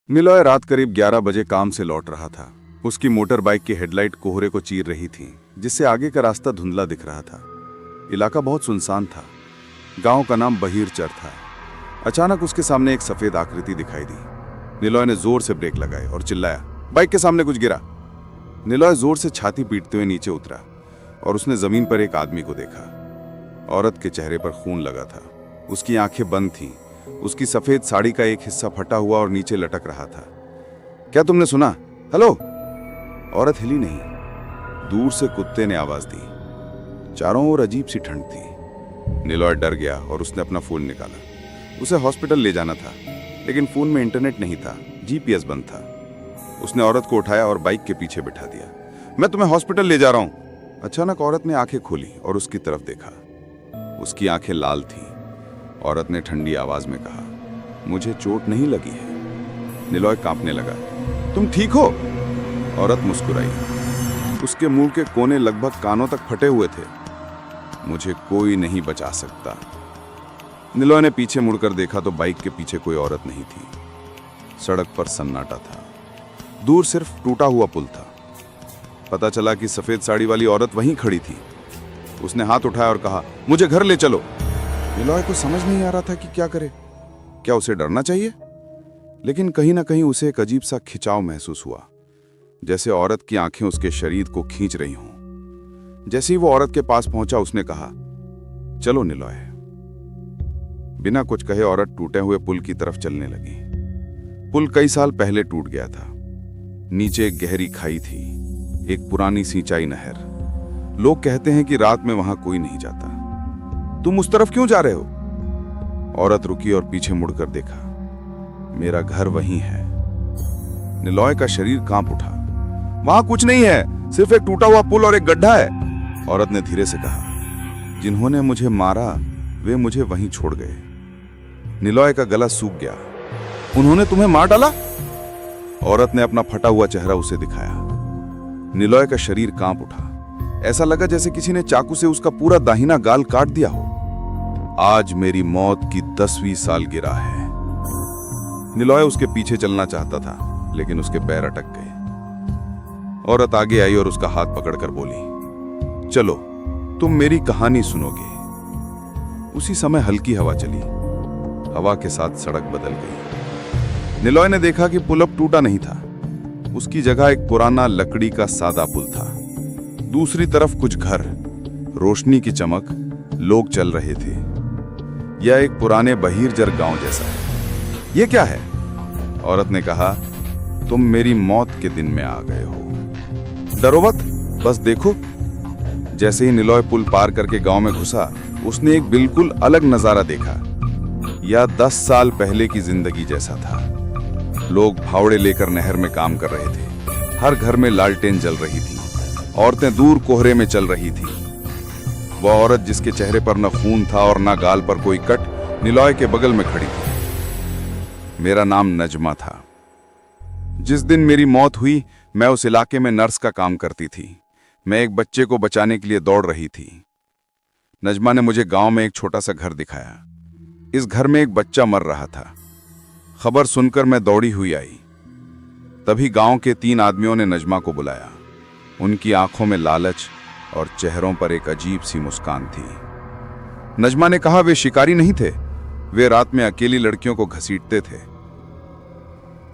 निलॉय रात करीब 11 बजे काम से लौट रहा था। उसकी मोटर बाइक की हेडलाइट कोहरे को चीर रही थी, जिससे आगे का रास्ता धुंधला दिख रहा था। इलाका बहुत सुनसान था। गांव का नाम बहीरचर था। अचानक उसके सामने एक सफेद आकृति दिखाई दी। निलॉय ने जोर से ब्रेक लगाए और चिल्लाया, बाइक के सामने कुछ गिरा। निलॉय जोर से छाती पीटते हुए नीचे उतरा और उसने जमीन पर एक आदमी को देखा। औरत के चेहरे पर खून लगा था। उसकी आंखें बंद थीं। उसकी सफेद साड़ी का एक हिस्सा फटा हुआ और नीचे लटक रहा था। क्या तुमने सुना? हेलो? औरत हिली नहीं। दूर से कुत्ते ने आवाज दी। चारों ओर अजीब सी ठंड थी। निलॉय डर गया और उसने अपना फोन निकाला। उसे हॉस्पिटल ले जाना था, लेकिन फोन में इंटरनेट नहीं था, जीपीएस बंद था। उसने औरत को उठाया और बाइक के पीछे बिठा दिया। मैं तुम्हें हॉस्पिटल ले जा रहा हूं। अचानक औरत ने आंखें खोली और उसकी तरफ देखा। उसकी आंखें लाल थीं। औरत ने ठंडी आवाज में कहा, मुझे चोट नहीं लगी है। निलॉय कांपने लगा। तुम ठीक हो? औरत मुस्कुराई। उसके मुंह के कोने लगभग कानों तक फटे हुए थे। मुझे कोई नहीं बचा सकता। निलॉय ने पीछे मुड़कर देखा तो बाइक के पीछे कोई औरत नहीं थी। सड़क पर सन्नाटा था। दूर सिर्फ टूटा हुआ पुल था। पता चला कि सफेद साड़ी वाली औरत वहीं खड़ी थी। उसने हाथ उठाया और कहा, मुझे घर ले चलो। निलॉय को समझ नहीं आ रहा था कि क्या करे। क्या उसे डरना चाहिए? लेकिन कहीं ना कहीं उसे एक अजीब सा खिंचाव महसूस हुआ, जैसे औरत की आंखें उसके शरीर को खींच रही हों। जैसे ही वो औरत के पास पहुंचा, उसने कहा, चलो निलॉय। बिना कुछ कहे औरत टूटे हुए पुल की तरफ चलने लगी। पुल कई साल पहले टूट गया था। नीचे एक गहरी खाई थी, एक पुरानी सिंचाई नहर। लोग कहते हैं कि रात में वहां कोई नहीं जाता। तुम उस तरफ क्यों जा रहे हो? औरत रुकी और पीछे मुड़कर देखा। मेरा घर वहीं है। निलॉय का शरीर कांप उठा। वहां कुछ नहीं है, सिर्फ एक टूटा हुआ पुल और एक गड्ढा है। औरत ने धीरे से कहा, जिन्होंने मुझे मारा वे मुझे वहीं छोड़ गए। निलॉय का गला सूख गया। उन्होंने तुम्हें मार डाला? औरत ने अपना फटा हुआ चेहरा उसे दिखाया। निलॉय का शरीर कांप उठा। ऐसा लगा जैसे किसी ने चाकू से उसका पूरा दाहिना गाल काट दिया हो। आज मेरी मौत की 10वीं सालगिरह है। निलॉय उसके पीछे चलना चाहता था, लेकिन उसके पैर अटक गए। औरत आगे आई और उसका हाथ पकड़कर बोली, चलो, तुम मेरी कहानी सुनोगे। उसी समय हल्की हवा चली। हवा के साथ सड़क बदल गई। निलॉय ने देखा कि पुल अब टूटा नहीं था। उसकी जगह एक पुराना लकड़ी का सादा पुल था। दूसरी तरफ कुछ घर, रोशनी की चमक, लोग चल रहे थे। यह एक पुराने बहीरचर गांव जैसा है। यह क्या है? औरत ने कहा, तुम मेरी मौत के दिन में आ गए हो। डरो मत, बस देखो। जैसे ही निलॉय पुल पार करके गांव में घुसा, उसने एक बिल्कुल अलग नजारा देखा। यह 10 साल पहले की जिंदगी जैसा था। लोग फावड़े लेकर नहर में काम कर रहे थे। हर घर में लालटेन जल रही थी। औरतें दूर कोहरे में चल रही थी। वह औरत जिसके चेहरे पर न खून था और न गाल पर कोई कट, निलॉय के बगल में खड़ी थी। मेरा नाम नजमा था। जिस दिन मेरी मौत हुई, मैं उस इलाके में नर्स का काम करती थी। मैं एक बच्चे को बचाने के लिए दौड़ रही थी। नजमा ने मुझे गांव में एक छोटा सा घर दिखाया। इस घर में एक बच्चा मर रहा था। खबर सुनकर मैं दौड़ी हुई आई। तभी गांव के 3 आदमियों ने नजमा को बुलाया। उनकी आंखों में लालच और चेहरों पर एक अजीब सी मुस्कान थी। नजमा ने कहा, वे शिकारी नहीं थे। वे रात में अकेली लड़कियों को घसीटते थे।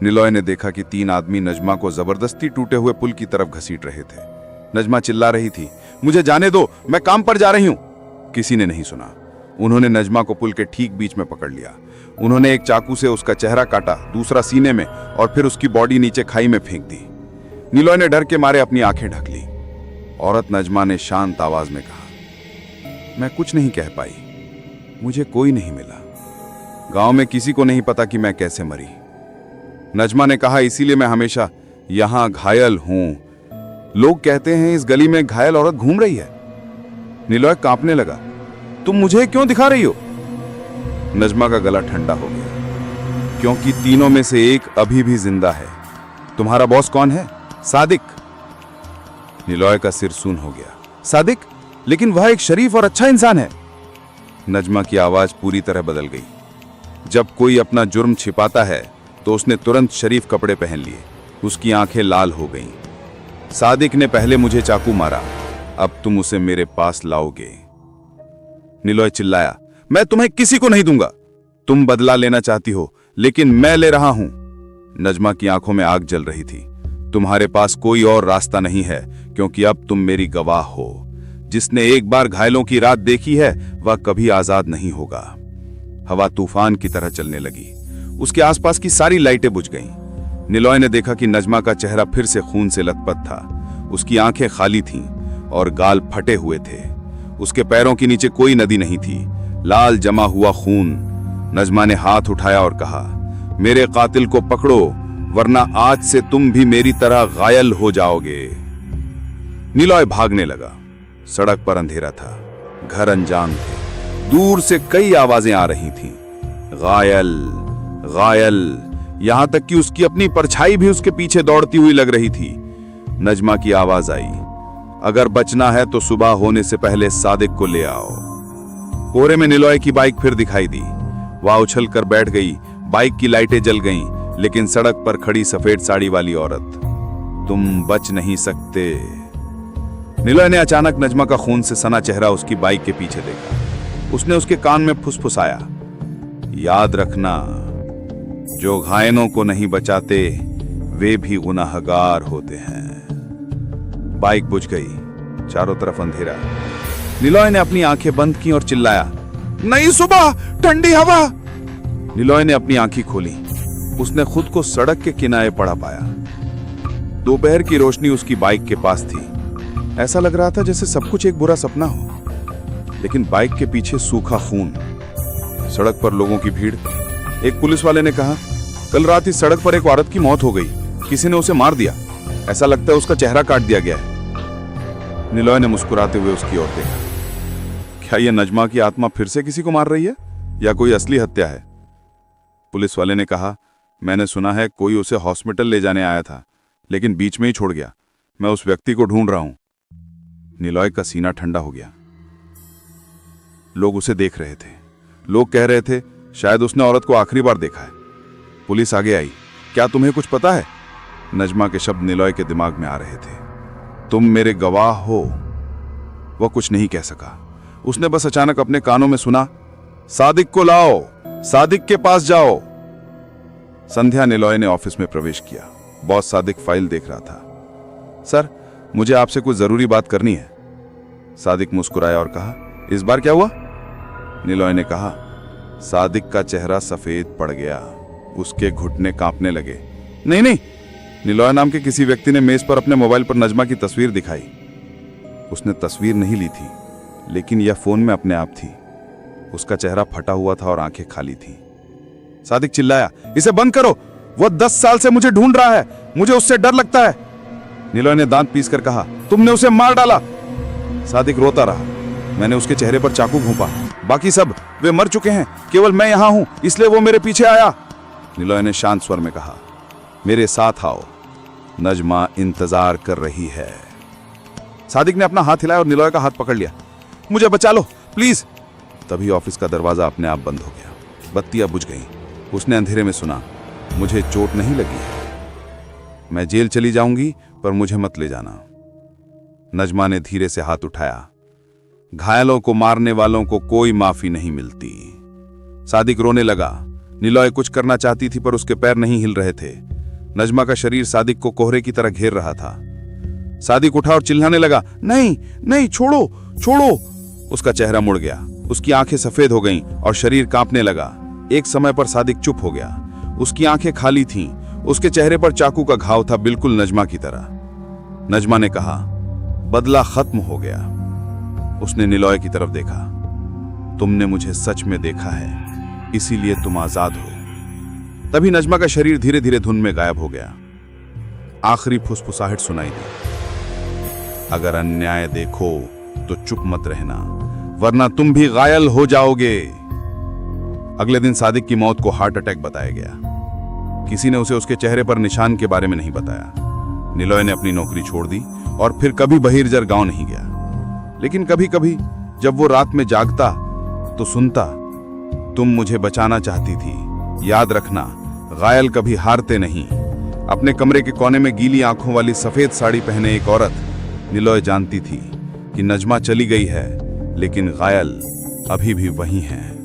निलॉय ने देखा कि 3 आदमी नजमा को जबरदस्ती टूटे हुए पुल की तरफ घसीट रहे थे। नजमा चिल्ला रही थी, मुझे जाने दो, मैं काम पर जा रही हूं। किसी ने नहीं सुना। उन्होंने नजमा को पुल के ठीक बीच में पकड़ लिया। उन्होंने एक चाकू से उसका चेहरा काटा, दूसरा सीने में, और फिर उसकी बॉडी नीचे खाई में फेंक दी। निलॉय ने डर के मारे अपनी आंखें ढक ली। औरत नजमा ने शांत आवाज में कहा, मैं कुछ नहीं कह पाई। मुझे कोई नहीं मिला। गांव में किसी को नहीं पता कि मैं कैसे मरी। नजमा ने कहा, इसीलिए मैं हमेशा यहां घायल हूं। लोग कहते हैं इस गली में घायल औरत घूम रही है। निलॉय कांपने लगा। तुम मुझे क्यों दिखा रही हो? नजमा का गला ठंडा हो गया। क्योंकि तीनों में से एक अभी भी जिंदा है। तुम्हारा बॉस कौन है? सादिक। निलॉय का सिर सून हो गया। सादिक? लेकिन वह एक शरीफ और अच्छा इंसान है। नजमा की आवाज पूरी तरह बदल गई। जब कोई अपना जुर्म छिपाता है तो उसने तुरंत शरीफ कपड़े पहन लिए। उसकी आंखें लाल हो गईं। सादिक ने पहले मुझे चाकू मारा, अब तुम उसे मेरे पास लाओगे। निलॉय चिल्लाया, मैं तुम्हें किसी को नहीं दूंगा। तुम बदला लेना चाहती हो, लेकिन मैं ले रहा हूं। नजमा की आंखों में आग जल रही थी। तुम्हारे पास कोई और रास्ता नहीं है, क्योंकि अब तुम मेरी गवाह हो। जिसने एक बार घायलों की रात देखी है, वह कभी आजाद नहीं होगा। हवा तूफान की तरह चलने लगी। उसके आसपास की सारी लाइटें बुझ गईं। निलॉय ने देखा कि नजमा का चेहरा फिर से खून से लथपथ था। उसकी आंखें खाली थीं और गाल फटे हुए थे। उसके पैरों के नीचे कोई नदी नहीं थी, लाल जमा हुआ खून। नजमा ने हाथ उठाया और कहा, मेरे कातिल को पकड़ो, वरना आज से तुम भी मेरी तरह घायल हो जाओगे। निलॉय भागने लगा। सड़क पर अंधेरा था, घर अनजान थे। दूर से कई आवाजें आ रही थीं, घायल घायल, यहां तक कि उसकी अपनी परछाई भी उसके पीछे दौड़ती हुई लग रही थी। नजमा की आवाज आई, अगर बचना है तो सुबह होने से पहले सादिक को ले आओ। कोहरे में निलॉय की बाइक फिर दिखाई दी। वह उछल कर बैठ गई। बाइक की लाइटें जल गईं, लेकिन सड़क पर खड़ी सफेद साड़ी वाली औरत, तुम बच नहीं सकते। निलॉय ने अचानक नजमा का खून से सना चेहरा उसकी बाइक के पीछे देखा। उसने उसके कान में फुसफुसाया, याद रखना, जो घायलों को नहीं बचाते वे भी गुनाहगार होते हैं। बाइक बुझ गई। चारों तरफ अंधेरा। निलॉय ने अपनी आंखें बंद की और चिल्लाया, नई सुबह, ठंडी हवा। निलॉय ने अपनी आंखें खोली। उसने खुद को सड़क के किनारे पड़ा पाया। दोपहर की रोशनी उसकी बाइक के पास थी। ऐसा लग रहा था जैसे सब कुछ एक बुरा सपना हो। लेकिन बाइक के पीछे सूखा खून, सड़क पर लोगों की भीड़। एक पुलिस वाले ने कहा, कल रात इस सड़क पर एक औरत की मौत हो गई। किसी ने उसे मार दिया। ऐसा लगता है उसका चेहरा काट दिया गया है। निलॉय ने मुस्कुराते हुए उसकी ओर देखा। क्या यह नजमा की आत्मा फिर से किसी को मार रही है, या कोई असली हत्या है? पुलिस वाले ने कहा, मैंने सुना है कोई उसे हॉस्पिटल ले जाने आया था, लेकिन बीच में ही छोड़ गया। मैं उस व्यक्ति को ढूंढ रहा हूं। निलॉय का सीना ठंडा हो गया। लोग उसे देख रहे थे। लोग कह रहे थे, शायद उसने औरत को आखिरी बार देखा है। पुलिस आगे आई। क्या तुम्हें कुछ पता है? नजमा के शब्द निलॉय के दिमाग में आ रहे थे। तुम मेरे गवाह हो। वह कुछ नहीं कह सका। उसने बस अचानक अपने कानों में सुना, सादिक को लाओ, सादिक के पास जाओ। संध्या निलॉय ने ऑफिस में प्रवेश किया। बॉस सादिक फाइल देख रहा था। सर, मुझे आपसे कुछ जरूरी बात करनी है। सादिक मुस्कुराया और कहा, इस बार क्या हुआ? निलॉय ने कहा। सादिक का चेहरा सफेद पड़ गया। उसके घुटने कांपने लगे। नहीं नहीं, निलॉय नाम के किसी व्यक्ति ने मेज पर अपने मोबाइल पर नजमा की तस्वीर दिखाई। उसने तस्वीर नहीं ली थी, लेकिन यह फोन में अपने आप थी। उसका चेहरा फटा हुआ था और आंखें खाली थीं। सादिक चिल्लाया, इसे बंद करो, वह 10 साल से मुझे ढूंढ रहा है, मुझे उससे डर लगता है। निलॉय ने दांत पीसकर कहा, तुमने उसे मार डाला। सादिक रोता रहा। मैंने उसके चेहरे पर चाकू घोंपा। बाकी सब वे मर चुके हैं, केवल मैं यहां हूं, इसलिए वो मेरे पीछे आया। निलॉय ने शांत स्वर में कहा, मेरे साथ आओ, नजमा इंतजार कर रही है। सादिक ने अपना हाथ हिलाया और निलॉय का हाथ पकड़ लिया। मुझे बचा लो प्लीज। तभी ऑफिस का दरवाजा अपने आप बंद हो गया। बत्तियां बुझ गईं। उसने अंधेरे में सुना, मुझे चोट नहीं लगी है, मैं जेल चली जाऊंगी, पर मुझे मत ले जाना। नजमा ने धीरे से हाथ उठाया। घायलों को मारने वालों को कोई माफी नहीं मिलती। सादिक रोने लगा। निलॉय कुछ करना चाहती थी, पर उसके पैर नहीं हिल रहे थे। नजमा का शरीर सादिक को कोहरे की तरह घेर रहा था। सादिक उठा और चिल्लाने लगा, नहीं नहीं, छोड़ो छोड़ो। उसका चेहरा मुड़ गया। उसकी आंखें सफेद हो गईं और शरीर कांपने लगा। एक समय पर सादिक चुप हो गया। उसकी आंखें खाली थीं। उसके चेहरे पर चाकू का घाव था, बिल्कुल नजमा की तरह। नजमा ने कहा, बदला खत्म हो गया। उसने निलॉय की तरफ देखा। तुमने मुझे सच में देखा है, इसीलिए तुम आजाद हो। तभी नजमा का शरीर धीरे धीरे धुन में गायब हो गया। आखिरी फुसफुसाहट सुनाई दी, अगर अन्याय देखो तो चुप मत रहना, वरना तुम भी घायल हो जाओगे। अगले दिन सादिक की मौत को हार्ट अटैक बताया गया। किसी ने उसे उसके चेहरे पर निशान के बारे में नहीं बताया। निलॉय ने अपनी नौकरी छोड़ दी और फिर कभी बहिर्जर गांव नहीं गया। लेकिन कभी कभी जब वो रात में जागता तो सुनता, तुम मुझे बचाना चाहती थी, याद रखना, घायल कभी हारते नहीं। अपने कमरे के कोने में गीली आंखों वाली सफेद साड़ी पहने एक औरत, निलॉय जानती थी कि नजमा चली गई है, लेकिन घायल अभी भी वही है।